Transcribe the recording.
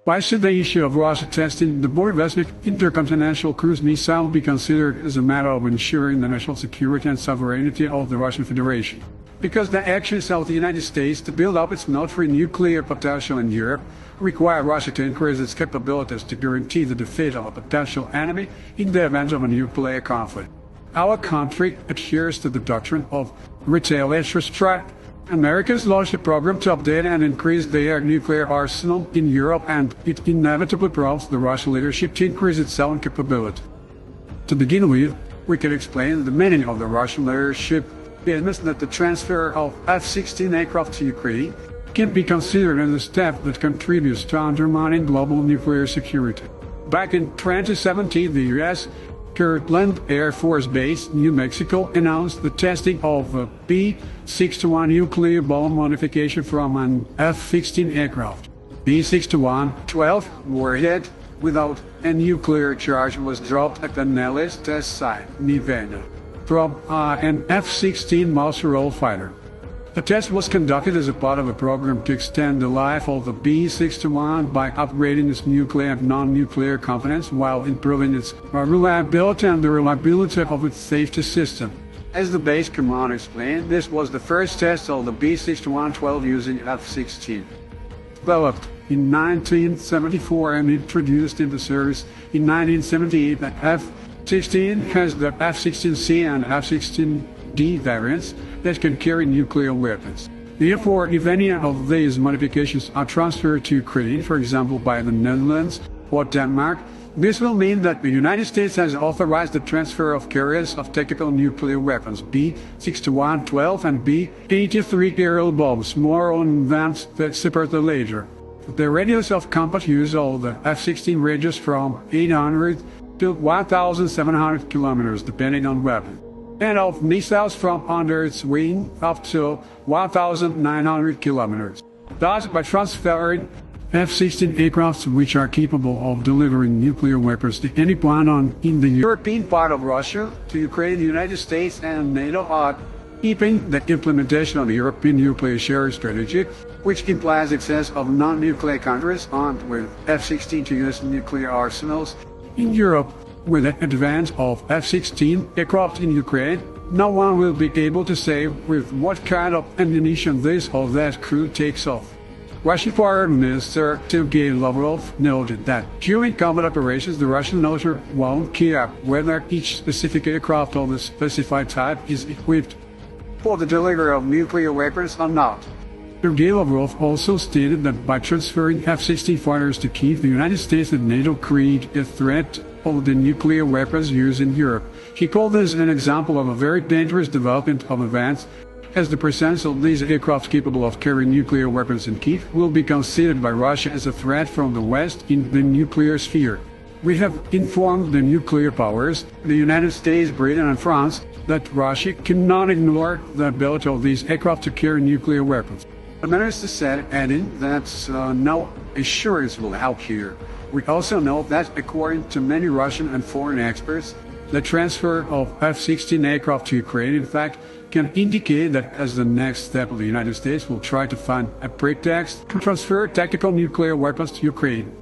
Why should the issue of Russia testing the Bوريفيستنيك intercontinental cruise missile be considered as a matter of ensuring the national security and sovereignty of the Russian Federation? Because the actions of the United States to build up its military nuclear potential in Europe require Russia to increase its capabilities to guarantee the defeat of a potential enemy in the event of a nuclear conflict. Our country adheres to the doctrine of retaliatory strike. America has launched a program to update and increase their nuclear arsenal in Europe, and it inevitably prompts the Russian leadership to increase its own capability. To begin with, we can explain the meaning of the Russian leadership business that the transfer of F-16 aircraft to Ukraine can be considered as a step that contributes to undermining global nuclear security. Back in 2017, the U.S. Kirtland Air Force Base, New Mexico, announced the testing of a B-61 nuclear bomb modification from an F-16 aircraft. B-61-12 warhead without a nuclear charge was dropped at the Nellis test site, Nevada, from an F-16 Muscle fighter. The test was conducted as a part of a program to extend the life of the B-61 by upgrading its nuclear and non-nuclear components while improving its reliability and the reliability of its safety system. As the base commander explained, this was the first test of the B-61-12 using F-16. Developed in 1974 and introduced into service in 1978, the F-16 has the F-16C and F-16D variants that can carry nuclear weapons. Therefore, if any of these modifications are transferred to Ukraine, for example by the Netherlands or Denmark, this will mean that the United States has authorized the transfer of carriers of tactical nuclear weapons, B-61-12 and B-83 aerial bombs, more on that separately later. The radius of combat use of the F-16 ranges from 800 to 1,700 kilometers, depending on weapon, and of missiles from under its wing up to 1,900 kilometers. Thus, by transferring F-16 aircraft which are capable of delivering nuclear weapons to any point in the European part of Russia to Ukraine, the United States and NATO are keeping the implementation of the European nuclear sharing strategy, which implies access of non-nuclear countries armed with F-16 to use nuclear arsenals in Europe. With the advance of F-16 aircraft in Ukraine, no one will be able to say with what kind of ammunition this or that crew takes off. Russian Foreign Minister Sergei Lavrov noted that during combat operations the Russian military won't care whether each specific aircraft of the specified type is equipped for the delivery of nuclear weapons or not. Sergei Lavrov also stated that by transferring F-16 fighters to Kiev, the United States and NATO create a threat of the nuclear weapons used in Europe. He called this an example of a very dangerous development of events, as the presence of these aircraft capable of carrying nuclear weapons in Kiev will be considered by Russia as a threat from the West in the nuclear sphere. We have informed the nuclear powers, the United States, Britain and France, that Russia cannot ignore the ability of these aircraft to carry nuclear weapons. The minister said, adding that no assurance will help here. We also know that, according to many Russian and foreign experts, the transfer of F-16 aircraft to Ukraine, in fact, can indicate that as the next step the United States will try to find a pretext to transfer tactical nuclear weapons to Ukraine.